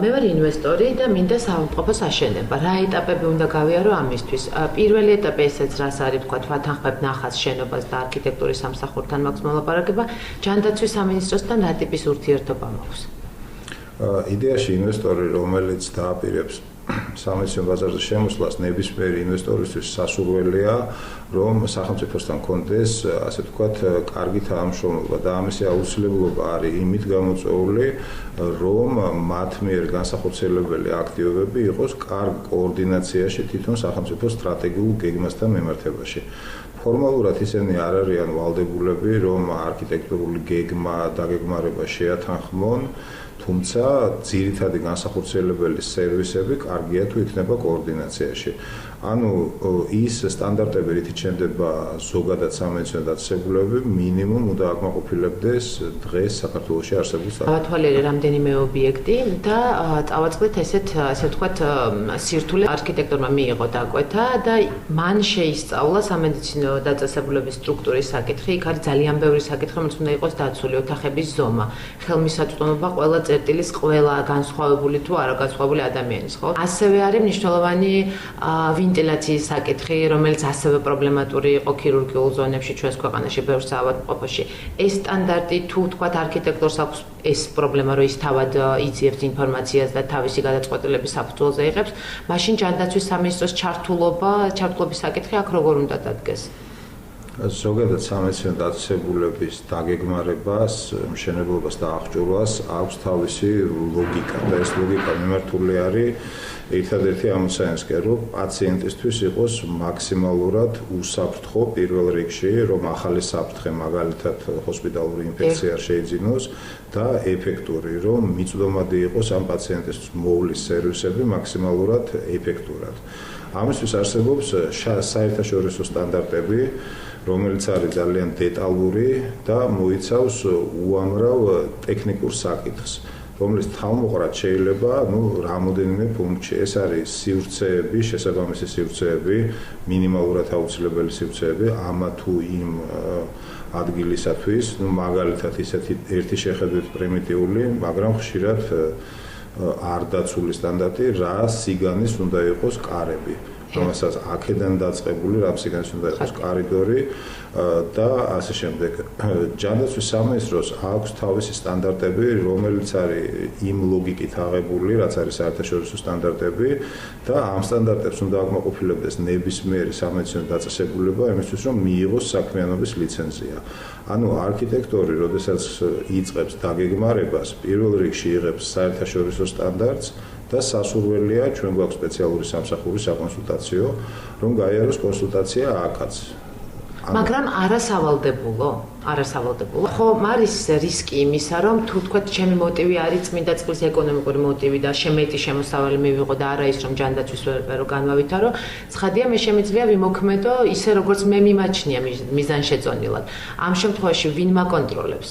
მე ვარ ინვესტორი და მინდა საავადმყოფოს აშენება. რა ეტაპები უნდა გავიარო ამისთვის? პირველი ეტაპი ესეც რას არის, თქვა, ვათანხმებ ნახატს, შენობას და არქიტექტურის სამსახურთან მაქვს მოლაპარაკება. ჯანდაცვის სამინისტროსთან რა ტიპის ურთიერთობა მაქვს? იდეაში ინვესტორი, რომელიც დააპირებს სამეცნიერო ბაზარზე შემოსვლას, ნებისმიერი ინვესტორისთვის სასურველია, რომ სახელმწიფოსთან კონდეს, ასე ვთქვათ, კარგი თანამშრომლობა და ამისი აუცილებლობა არის იმით გამოწვეული, რომ მათ მიერ განსახორციელებელი აქტივობები იყოს კარგ კოორდინაციაში თვითონ სახელმწიფოს სტრატეგიულ გეგმასთან მიმართებაში. ფორმალურად ისინი არ არიან ვალდებულები, რომ არქიტექტურული გეგმა დაგეგმარება შეათანხმონ, თუმცა ძირითადი განსახორციელებელი სერვისები კარგია თუ იქნება კოორდინაციაში. ანუ ის სტანდარტები, რითიც შენდება ზოგადად სამეცნიერო დაწესებულებები, მინიმუმ უნდა აკმაყოფილებდეს დღეს საქართველოში არსებულ ავათვალიერე რამდენიმე ობიექტი და წავაწყდეთ ასე ვთქვათ, სირთულე არქიტექტორმა მიიღო დაკვეთა და მან შეისწავლა სამედიცინო დაწესებულების სტრუქტურის საკითხი. იქ არის ძალიან ბევრი საკითხი, რომელიც უნდა იყოს დაცული, ოთახების ზომა, ხელმისაწვდომობა ყველა წერტილის ყველა განსხვავებული თუ არა განსხვავებული ადამიანის, ხო? ასევე არის მნიშვნელოვანი ვენტილაციის საკითხი, რომელიც ასევე პრობლემატური იყო ქირურგიულ ზონებში ჩვენს ქვეყანაში, ბევრ საავადმყოფოში. ეს სტანდარტი თუ თქვათ არქიტექტორს აქვს ეს პრობლემა, რომ ის თავად იძიებს ინფორმაციას და თავისი გადაწყვეტილების საფუძველზე იღებს, მაშინ ჯანდაცვის სამინისტროს ჩართულობის საკითხი აქ როგორ უნდა დადგეს? ზოგადად სამეცნიერო დაწესებულების დაგეგმარებას, მშენებლობას და აღჭურვას აქვს თავისი ლოგიკა და ეს ლოგიკა მიმართული არის ერთადერთი ამოცანისკენ, რომ პაციენტისთვის იყოს მაქსიმალურად უსაფრთხო პირველ რიგში, რომ ახალი საფრთხე მაგალითად ჰოსპიტალური ინფექცია არ შეიძინოს და ეფექტური, რომ მიწვდომადი იყოს ამ პაციენტისთვის მოვლის სერვისები მაქსიმალურად ეფექტურად. ამისთვის არსებობს საერთაშორისო სტანდარტები, რომელიც არის ძალიან დეტალური და მოიცავს უამრავ ტექნიკურ საკითხს, რომელიც თავმოყრად შეიძლება, რამოდენიმე პუნქტში. ეს არის სივრცეები, შესაბამისი სივრცეები, მინიმალურად აუცილებელი სივრცეები ამა თუ იმ ადგილისათვის, მაგალითად ისეთი ერთი შეხედვით პრიმიტიული, მაგრამ ხშირად არ დაცული სტანდარტი, რა სიგანის უნდა იყოს კარები. რომელსაც აქედან დაწყებული, რა სიგანის უნდა იყოს კორიდორი და ასე შემდეგ. ჯანდაცვის სამინისტროს აქვს თავისი სტანდარტები, რომელიც არის იმ ლოგიკით აღებული, რაც არის საერთაშორისო სტანდარტები და ამ სტანდარტებს უნდა აკმაყოფილებდეს ნებისმიერი სამედიცინო დაწესებულება იმისთვის, რომ მიიღოს საქმიანობის ლიცენზია. ანუ არქიტექტორი, როდესაც იწყებს დაგეგმარებას, პირველ რიგში იღებს საერთაშორისო სტანდარტს და სასურველია, ჩვენ გვაქვს სპეციალური სამსახური საკონსულტაციო, რომ გაიაროს კონსულტაცია აქაც. მაგრამ არასავალდებულო. ხო, არის რისკი იმისა, რომ თუ თქვათ, ჩემი მოტივი არის წმინდა წყლის ეკონომიკური მოტივი და შემეტი შემოსავალი მივიღო და არა ის, რომ ჯანდაცვის ვერ განვავითარო, ცხადია, მე შემიძლია ვიმოქმედო ისე, როგორც მე მიმაჩნია მიზანშეწონილად. ამ შემთხვევაში ვინ მაკონტროლებს?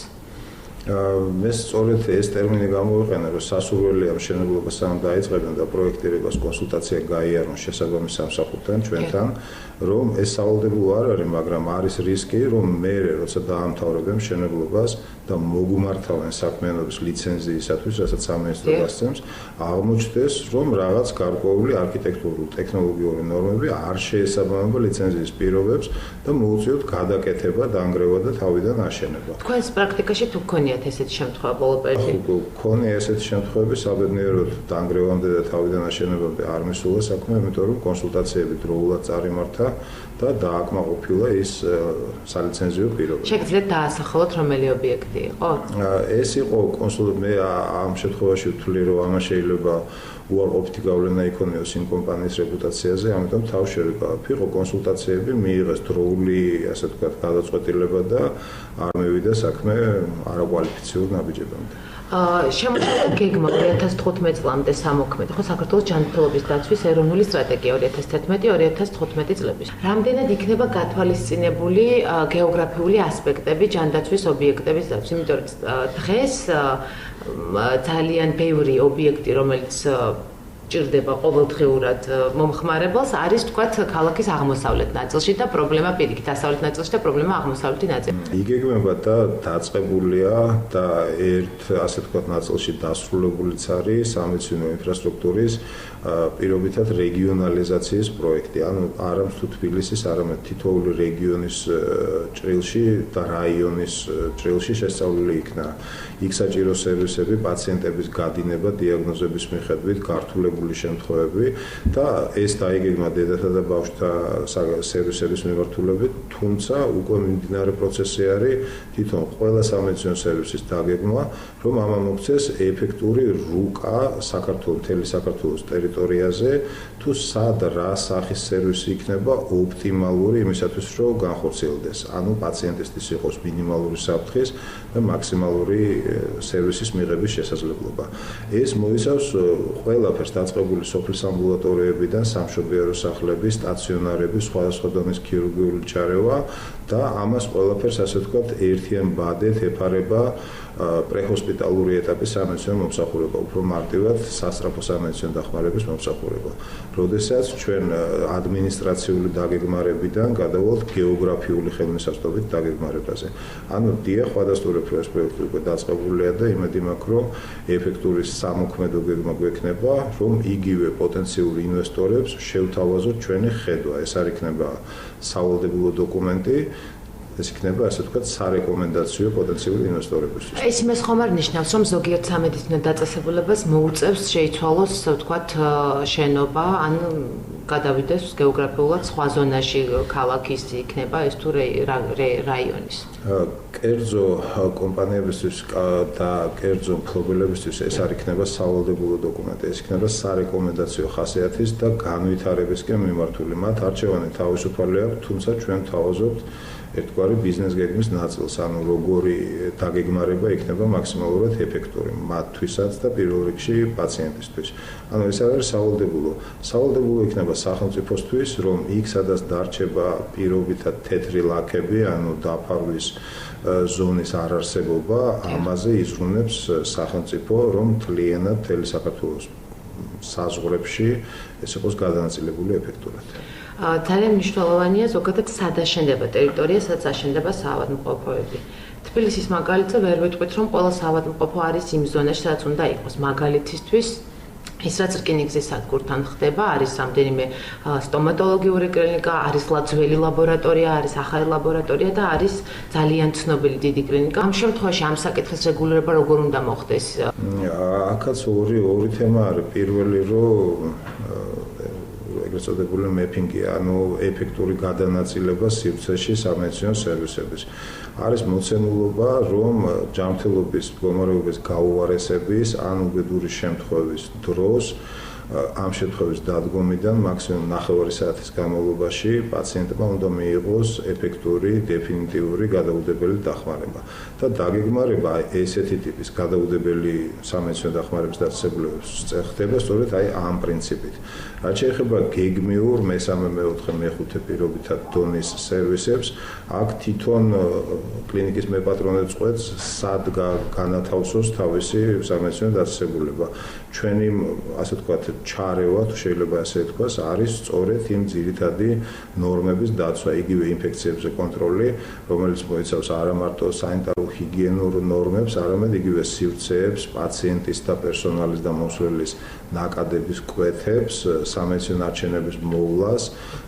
მე სწორედ ეს ტერმინი გამოვიყენე, რომ სასურველია მშენებლობას სამ დაიწყებენ და პროექტირებას კონსულტაცია გაიარონ შესაბამის სამსახურთან ჩვენთან, რომ ეს სავალდებულო არ არის, მაგრამ არის რისკი, რომ მე როცა დაამთავრებენ მშენებლობას და მოგუმართავენ საქმიანობის ლიცენზიისათვის, რასაც სამინისტრო გასცემს, აღმოჩნდეს, რომ რაღაც გარკვეული არქიტექტურული, ტექნოლოგიური ნორმები არ შეესაბამება ლიცენზიის პირობებს და მოუწიოთ გადაკეთება, დანგრევა და თავიდან აშენება. თქვენს პრაქტიკაში თუ გქონიათ ესეთი შემთხვევა ბოლო პერიოდში? გქონია ესეთი შემთხვევები, საბედნიეროდ დანგრევამდე და თავიდან აშენებამდე არ მისულა საქმე, იმიტომ რომ კონსულტაციები დროულად წარიმართა და დააკმაყოფილა ის სალიცენზიო პირობები. შეგიძლიათ დაასახელოთ რომელი ობიექტი იყო? ეს იყო მე ამ შემთხვევაში ვთვლი, რომ ამას შეიძლება უარყოფითი გავლენა იქონიოს იმ კომპანიის რეპუტაციაზე, ამიტომ თავშევიკავ. იყო კონსულტაციები, მიიღეს დროული, ასე ვთქვათ, გადაწყვეტილება და არ მევიდა საქმე არაკვალიფიციურ ნაბიჯებამდე. შემოჩნდა გეგმა 2015 წლამდე სამოქმედო, ხო, საქართველოს ჯანმრთელობის დაცვის ეროვნული სტრატეგია 2011-2015 წლების. რამდენად იქნება გათვალისწინებული გეოგრაფიული ასპექტები ჯანდაცვის ობიექტების დაცვის? იმიტომ რომ დღეს ძალიან ბევრი ობიექტი, რომელიც ჭირდება ყოველდღიურად მომხმარებელს არის თქვათ ქალაქის აღმოსავლეთ ნაწილში და პრობლემა პირიქით დასავლეთ ნაწილში და პრობლემა აღმოსავლეთი ნაწილში. იგეგმება და დაწყებულია და ერთ ასე თქვათ ნაწილში დასრულებულიც არის სამედიცინო ინფრასტრუქტურის პირობითად რეგიონალიზაციის პროექტი. ანუ არა თუ თბილისის, არამედ თითოეული რეგიონის ჭრილში და რაიონის ჭრილში შესწავლილი იქნა იქ საჭირო სერვისები, პაციენტების გადინება, დიაგნოზების მიხედვით, გართულებული შემთხვევები და ეს დაიგეგმა დედათა და ბავშვთა სერვისების მიმართულებით, თუმცა უკვე მიმდინარე პროცესი არის თვითონ ყველა სამედიცინო სერვისის დაგეგმა, რომ ამამოქცეს ეფექტური რუკა საქართველოს მთელი საქართველოს ტერიტორიაზე, თუ სად რა სახის სერვისი იქნება ოპტიმალური იმისათვის, რომ განხორციელდეს. ანუ პაციენტისთვის იყოს მინიმალური საფრთხის და მაქსიმალური სერვისის მიღების შესაძლებლობა. ეს მოიცავს ყველაფერს დაწყებული სოფლის ამბულატორიებიდან სამშობიარო სახლების, სტაციონარების, სხვადასხვა დონის ქირურგიული ჩარევა და ამას ყველაფერს ასე ვთქვათ ერთიან ბადეთ ეფარება პრეჰოსპიტალური ეტაპის სამედიცინო მომსახურება, უფრო მარტივად სასწრაფო სამედიცინო დახმარების მომსახურება. როდესაც ჩვენ ადმინისტრაციული დაგეგმარებიდან გადავალთ გეოგრაფიული ხელმისაწვდომით დაგეგმარებაზე. ანუ დიახ, სხვადასხვა ეს პროექტი უკვე დაწყებულია და იმედი მაქვს, რომ ეფექტური სამოქმედო გეგმა გვექნება, რომ იგივე პოტენციური ინვესტორებს შევთავაზოთ ჩვენი ხედვა. ეს არ იქნება სავალდებულო დოკუმენტი, ეს იქნება ასე ვთქვათ სარეკომენდაციო პოტენციური ინვესტორებისთვის. ეს იმას ხომ არ ნიშნავს, რომ ზოგიერთ სამედიცინო დაწესებულებას მოუწევს შეიცვალოს, ვთქვათ, შენობა, ან გადავიდეს გეოგრაფიულად სხვა ზონაში ქალაქის იქნება ეს თუ რაიონის. კერძო კომპანიებისთვის და კერძო მფლობელებისთვის ეს არ იქნება სავალდებულო დოკუმენტი, ეს იქნება სარეკომენდაციო ხასიათის და განვითარებისკენ მიმართული. მათ არჩევანი თავისუფალი აქვს, თუმცა ჩვენ თავაზობთ ერთგვარი ბიზნეს გეგმის ნაწილს, ანუ როგორი დაგეგმარება იქნება მაქსიმალურად ეფექტური მათთვისაც და პირველ რიგში პაციენტისთვის. ანუ ეს არის სავალდებულო. სავალდებულო იქნება სახელმწიფოსთვის, რომ იქ სადაც დარჩება პირობითად თეთრი ლაქები, ანუ დაფარვის ზონის არარსებობა, ამაზე იზრუნებს სახელმწიფო, რომ თლიანად მთელი საქართველოს საზღვრებში ეს იყოს გადანაწილებული ეფექტურად. ძალიან მნიშვნელოვანია ზოგადად სად აშენდება ტერიტორია, სადაც აშენდება საავადმყოფოები. თბილისის მაგალითზე ვერ ვიტყვით, რომ ყველა საავადმყოფო არის იმ ზონაში, სადაც უნდა იყოს. მაგალითისთვის ის რაც რკინიგზის სადგურთან ხდება, არის რამდენიმე სტომატოლოგიური კლინიკა, არის ძველი ლაბორატორია, არის ახალი ლაბორატორია და არის ძალიან ცნობილი დიდი კლინიკა. ამ შემთხვევაში ამ საკითხის რეგულირება როგორ უნდა მოხდეს? აქაც ორი თემა არის. პირველი რომ ეგრეთ წოდებული მეფინგი, ანუ ეფექტური გადანაწილება სივრცეში სამედიცინო სერვისების. არის მოცემულობა, რომ ჯანმრთელობის მდგომარეობის გაუარესების ან უბედური შემთხვევის დროს ამ შემთხვევის დადგომიდან მაქსიმუმ 9 საათის განმავლობაში პაციენტმა უნდა მიიღოს ეფექტური, დეფინიტიური გადაუდებელი დახმარება. და დაგეგმარება ესეთი ტიპის გადაუდებელი სამედიცინო დახმარების დაწესებულებას ხდება სწორედ ამ პრინციპით. რაც შეეხება გეგმიურ მესამე, მეოთხე, მეხუთე პირობითად დონის სერვისებს, აქ თვითონ კლინიკის მეპატრონე წყვეტს, სად განათავსოს თავისი სამედიცინო დაწესებულება. ჩვენი ასე ვთქვათ ჩარევა, თუ შეიძლება ასე ვთქვას, არის სწორედ იმ ძირითადი ნორმების დაცვა, იგივე ინფექციებზე კონტროლი, რომელიც მოიცავს არა მარტო სანიტარულ-ჰიგიენურ ნორმებს, არამედ იგივე სივრცეებს, პაციენტის და პერსონალის და მოსვლის ნაკადების კვეთებს, სამედიცინო არჩენების მოვლას,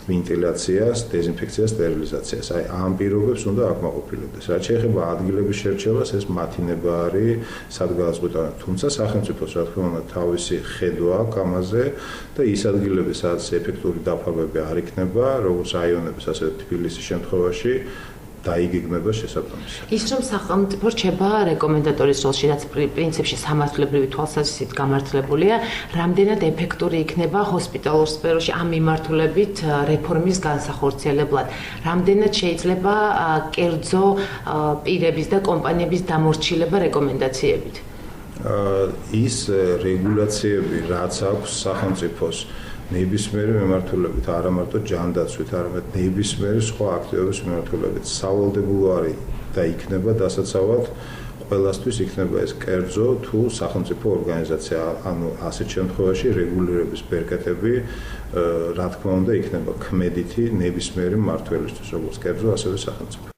ვენტილაციას, დეზინფექციას, სტერილიზაციას. ამ პირობებს უნდა აკმაყოფილებდეს. რაც შეეხება ადგილების შერჩევას, ეს მათინება არის, სად გააზღუდა. თუმცა სახელმწიფოს რა თქმა უნდა თავისი ხედვა აქვს ამაზე და ის ადგილები, სადაც ეფექტური დაფარვები არ იქნება, როგორც რაიონების, ასე თბილისის შემთხვევაში დაიგეგმება შესაბამისად. ის რომ სახელმწიფო რჩება რეკომენდატორის როლში, რაც პრინციპში სამართლებრივი თვალსაზრისით გამართლებულია, რამდენად ეფექტური იქნება ჰოსპიტალურ სფეროში ამ მიმართულებით რეფორმის განსახორციელებლად, რამდენად შეიძლება კერძო პირების და კომპანიების დამორჩილება რეკომენდაციებით. ის რეგულაციები, რაც აქვს სახელმწიფოს ნებისმიერი მიმართულებით, არა მარტო ჯანდაცვით, არამედ ნებისმიერი სხვა აქტივობის მიმართულებით, სავალდებულო არის და იქნება დასაცავად ყველასთვის იქნება ეს კერძო თუ სახელმწიფო ორგანიზაცია, ანუ ასეთ შემთხვევაში რეგულირების ბერკეტები რა თქმა უნდა იქნება ქმედითი ნებისმიერი მმართველისთვის, როგორც კერძო, ასევე სახელმწიფო.